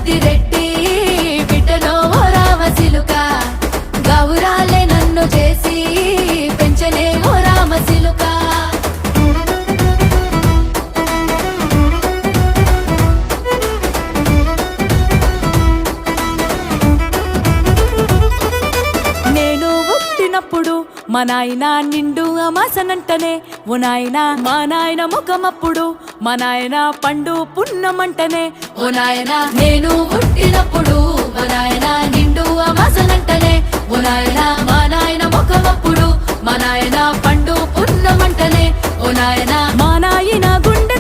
పెద్దిరెడ్డి బిడ్డలో ఓ రామసిలుక గౌరాలే నన్ను చేసి పెంచనే ఓ రామసిలుక నేను పుట్టినప్పుడు మా నాయన నిండు అమాసనంటనే ఓ నాయన మా నాయన ముఖమప్పుడు మా నాయన పండు పున్నమంటనే ఓ నాయన నేను పుట్టినప్పుడు మా నాయన నిండు అమాసనంటనే ఓ నాయన మా నాయన ముఖమప్పుడు మా నాయన పండు పున్నమంటనే ఓ నాయన మా నాయన గుండె